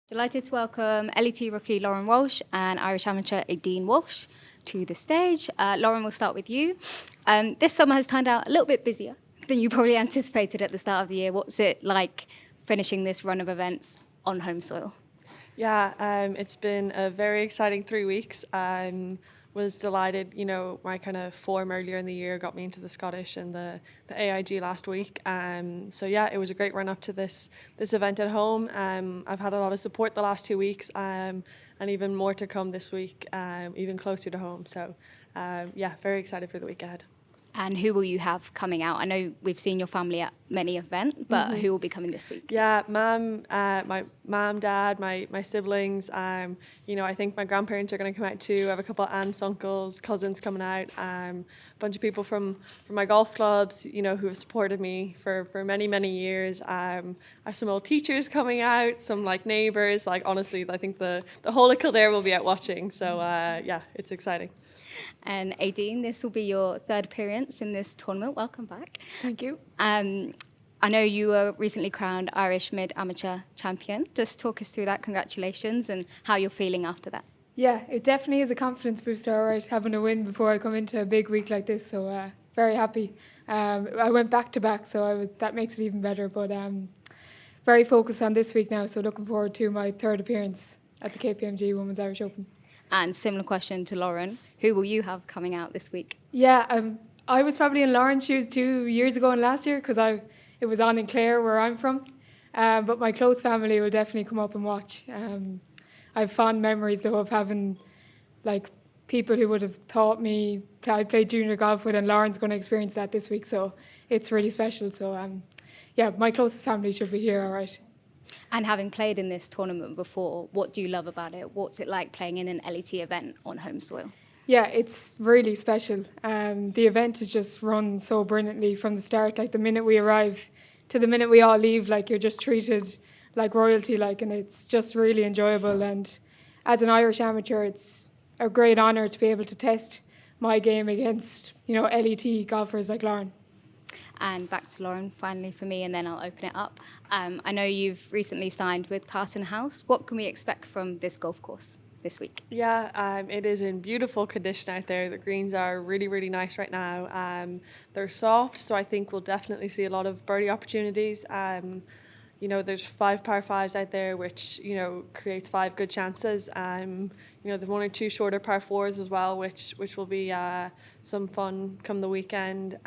Delighted to welcome LET rookie Lauren Walsh and Irish amateur Aideen Walsh to the stage. Lauren, we'll start with you. This summer has turned out a little bit busier than you probably anticipated at the start of the year. What's it like finishing this run of events on home soil? Yeah, it's been a very exciting 3 weeks. Was delighted, my kind of form earlier in the year got me into the Scottish and the AIG last week. So yeah, it was a great run up to this event at home. I've had a lot of support the last 2 weeks, and even more to come this week, even closer to home. So yeah, very excited for the week ahead. And who will you have coming out? I know we've seen your family at many events, but who will be coming this week? Yeah, my mom, dad, my siblings. I think my grandparents are going to come out too. I have a couple of aunts, uncles, cousins coming out. A bunch of people from my golf clubs, who have supported me for many years. I have some old teachers coming out, some neighbours. Honestly, I think the whole of Kildare will be out watching. So yeah, it's exciting. And Aideen, this will be your third appearance in this tournament. Welcome back. Thank you. I know you were recently crowned Irish mid-amateur champion. Just talk us through that. Congratulations and how you're feeling after that. Yeah, it definitely is a confidence booster, all right, having a win before I come into a big week like this. So very happy. I went back to back, so that makes it even better. But very focused on this week now. So looking forward to my third appearance at the KPMG Women's Irish Open. And similar question to Lauren, who will you have coming out this week? Yeah, I was probably in Lauren's shoes 2 years ago and last year because it was on in Clare where I'm from. But my close family will definitely come up and watch. I have fond memories though of having people who would have taught me. I played junior golf with, and Lauren's going to experience that this week, so it's really special. So yeah, my closest family should be here, all right. And having played in this tournament before, what do you love about it? What's it like playing in an LET event on home soil? Yeah, it's really special. The event is just run so brilliantly from the start. The minute we arrive to the minute we all leave, you're just treated like royalty, and it's just really enjoyable. And as an Irish amateur, it's a great honour to be able to test my game against, LET golfers like Lauren. And back to Lauren, finally for me, and then I'll open it up. I know you've recently signed with Carton House. What can we expect from this golf course this week? Yeah, it is in beautiful condition out there. The greens are really nice right now. They're soft, so I think we'll definitely see a lot of birdie opportunities. There's 5 par 5s out there, which, creates 5 good chances. The 1 or 2 shorter par 4s as well, which will be some fun come the weekend.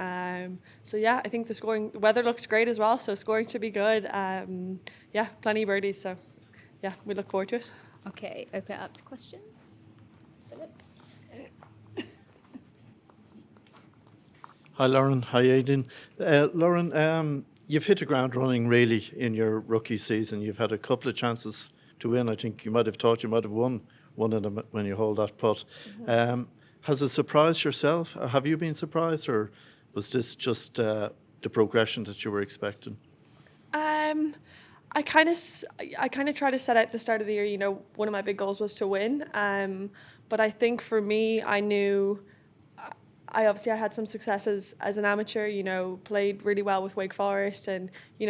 So yeah, I think the weather looks great as well, so scoring should be good. Yeah, plenty of birdies, so yeah, we look forward to it. Okay, open it up to questions. Philip? Hi Lauren, hi Aideen. Lauren, you've hit the ground running really in your rookie season. You've had a couple of chances to win. I think you might have thought you might have won one of them when you hold that putt. Has it surprised yourself? Have you been surprised, or was this just the progression that you were expecting? I kind of try to set out the start of the year. One of my big goals was to win. But I think for me, I knew. I had some successes as an amateur, played really well with Wake Forest and,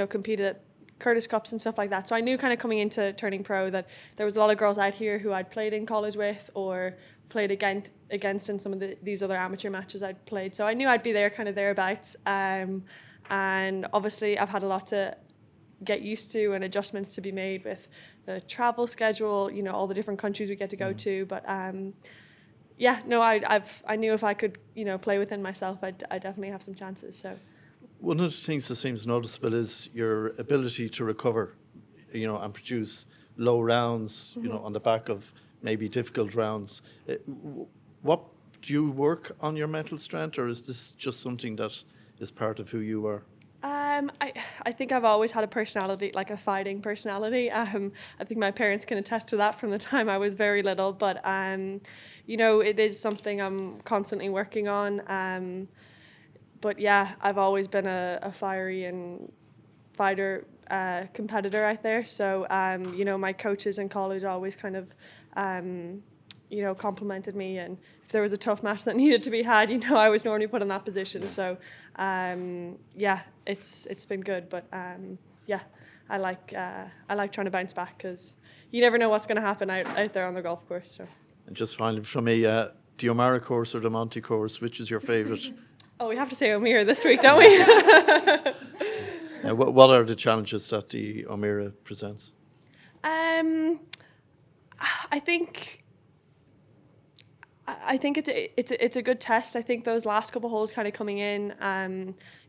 competed at Curtis Cups and stuff like that. So I knew kind of coming into turning pro that there was a lot of girls out here who I'd played in college with or played against in some of these other amateur matches I'd played. So I knew I'd be there kind of thereabouts. And obviously I've had a lot to get used to and adjustments to be made with the travel schedule, all the different countries we get to go to. But yeah, no, I knew if I could, play within myself, I definitely have some chances. So one of the things that seems noticeable is your ability to recover, and produce low rounds, on the back of maybe difficult rounds. What do you work on your mental strength, or is this just something that is part of who you are? I think I've always had a personality, like a fighting personality. I think my parents can attest to that from the time I was very little. But it is something I'm constantly working on. But yeah, I've always been a fiery and fighter competitor out there. So my coaches in college always kind of complimented me, and if there was a tough match that needed to be had, I was normally put in that position. So yeah, it's been good, but yeah, I like trying to bounce back because you never know what's going to happen out there on the golf course. So. And just finally from me, the O'Mara course or the Monty course, which is your favourite? Oh, we have to say O'Meara this week, don't we? What are the challenges that the O'Meara presents? I think it's a good test. I think those last couple holes kind of coming in,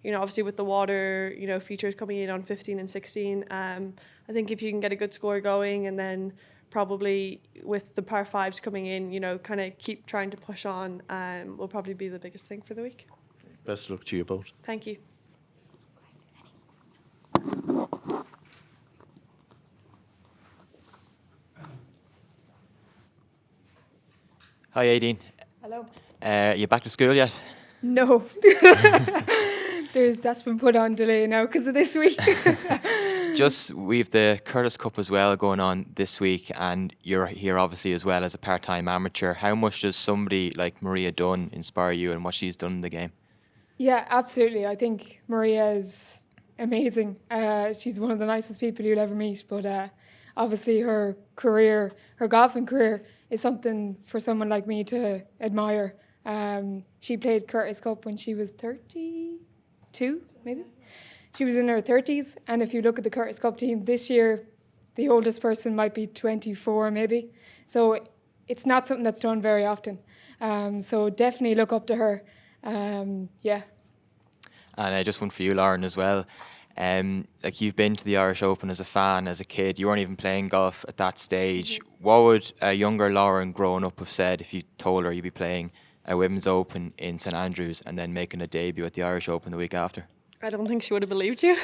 obviously with the water, features coming in on 15 and 16. I think if you can get a good score going, and then probably with the par fives coming in, kind of keep trying to push on, will probably be the biggest thing for the week. Best of luck to you both. Thank you. Hi, Aideen. Hello. You back to school yet? No. That's been put on delay now because of this week. We've the Curtis Cup as well going on this week, and you're here obviously as well as a part-time amateur. How much does somebody like Maria Dunne inspire you and what she's done in the game? Yeah, absolutely. I think Maria is amazing. She's one of the nicest people you'll ever meet, but obviously her golfing career is something for someone like me to admire. She played Curtis Cup when she was 32, maybe. She was in her 30s, and if you look at the Curtis Cup team this year, the oldest person might be 24 maybe. So it's not something that's done very often. So definitely look up to her. Yeah. And just one for you, Lauren, as well. Like you've been to the Irish Open as a fan, as a kid. You weren't even playing golf at that stage. Mm-hmm. What would a younger Lauren growing up have said if you told her you'd be playing a Women's Open in St Andrews and then making a debut at the Irish Open the week after? I don't think she would have believed you.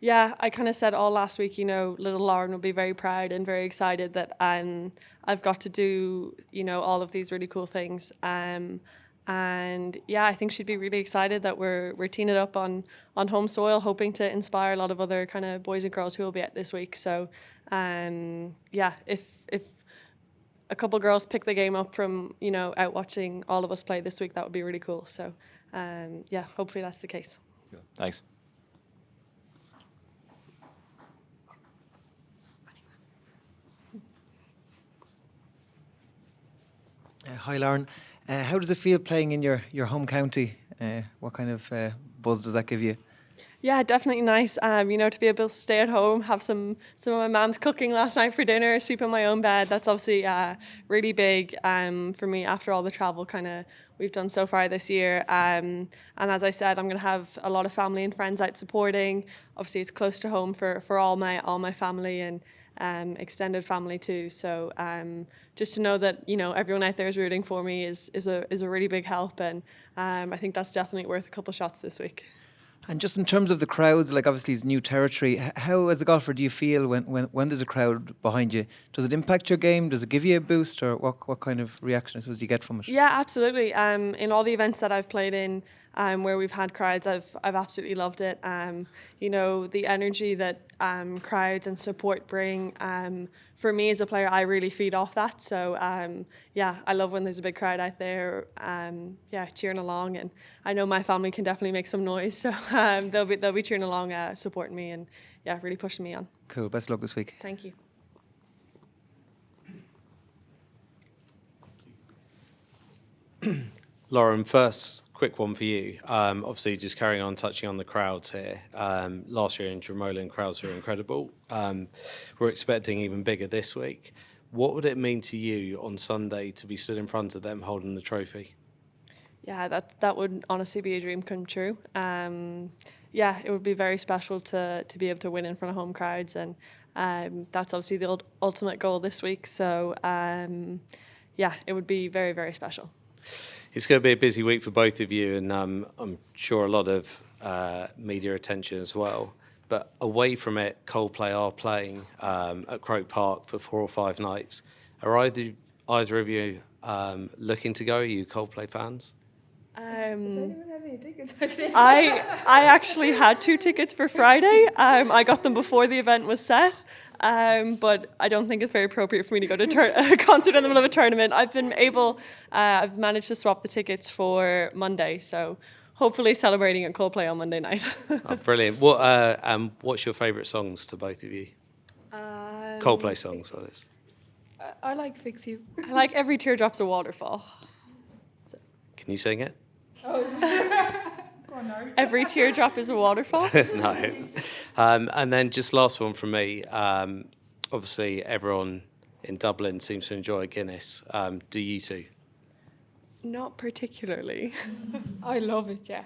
Yeah, I kind of said all last week, little Lauren will be very proud and very excited that I've got to do, all of these really cool things. And yeah, I think she'd be really excited that we're teeing it up on home soil, hoping to inspire a lot of other kind of boys and girls who will be at this week. So yeah, if a couple girls pick the game up from, out watching all of us play this week, that would be really cool. So yeah, hopefully that's the case. Yeah. Thanks. Hi, Lauren. How does it feel playing in your home county? What kind of buzz does that give you? Yeah, definitely nice. To be able to stay at home, have some of my mum's cooking last night for dinner, sleep in my own bed. That's obviously really big for me after all the travel we've done so far this year. And as I said, I'm going to have a lot of family and friends out supporting. Obviously, it's close to home for all my family and extended family too. So just to know that everyone out there is rooting for me is a really big help, and I think that's definitely worth a couple shots this week. And just in terms of the crowds, like obviously it's new territory. How, as a golfer, do you feel when there's a crowd behind you? Does it impact your game? Does it give you a boost, or what kind of reaction I suppose do you get from it? Yeah, absolutely. In all the events that I've played in, where we've had crowds, I've absolutely loved it. The energy that crowds and support bring. For me as a player, I really feed off that. So yeah, I love when there's a big crowd out there, cheering along. And I know my family can definitely make some noise, so they'll be cheering along, supporting me, and yeah, really pushing me on. Cool. Best of luck this week. Thank you. Lauren, first quick one for you. Obviously, just carrying on touching on the crowds here. Last year in Dromoland, crowds were incredible. We're expecting even bigger this week. What would it mean to you on Sunday to be stood in front of them holding the trophy? Yeah, that would honestly be a dream come true. Yeah, it would be very special to be able to win in front of home crowds, and that's obviously the ultimate goal this week. So yeah, it would be very, very special. It's going to be a busy week for both of you, and I'm sure a lot of media attention as well. But away from it, Coldplay are playing at Croke Park for 4 or 5 nights. Are either of you looking to go? Are you Coldplay fans? Does anyone have any tickets? I actually had 2 tickets for Friday. I got them before the event was set, but I don't think it's very appropriate for me to go to a concert in the middle of a tournament. I've managed to swap the tickets for Monday, so hopefully celebrating at Coldplay on Monday night. Oh, brilliant. What's your favourite songs to both of you? Coldplay songs, that is. I like Fix You. I like Every Teardrop's a Waterfall. Can you sing it? Every teardrop is a waterfall. No. And then just last one from me. Obviously, everyone in Dublin seems to enjoy a Guinness. Do you two? Not particularly. I love it, yeah.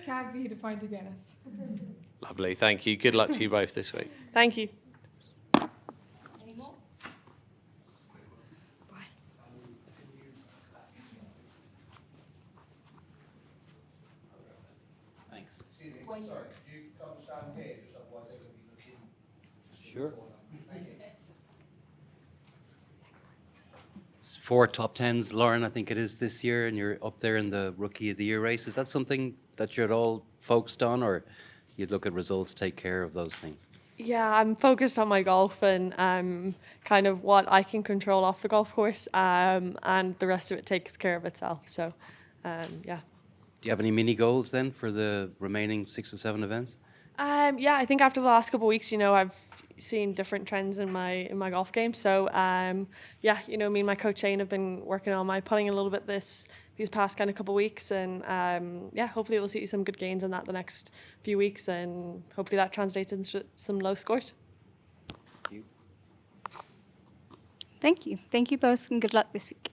Can't beat a pint of Guinness. Lovely. Thank you. Good luck to you both this week. Thank you. Thanks. Sorry, could you come stand here, just otherwise they're going to be looking. Sure. It's 4 top tens, Lauren, I think it is this year, and you're up there in the Rookie of the Year race. Is that something that you're at all focused on, or you'd look at results, take care of those things? Yeah, I'm focused on my golf and kind of what I can control off the golf course, and the rest of it takes care of itself. So, yeah. Do you have any mini goals then for the remaining 6 or 7 events? Yeah, I think after the last couple of weeks, I've seen different trends in my golf game. So, yeah, me and my coach Shane have been working on my putting a little bit these past kind of couple of weeks, and yeah, hopefully we'll see some good gains in that the next few weeks, and hopefully that translates into some low scores. Thank you. Thank you both, and good luck this week.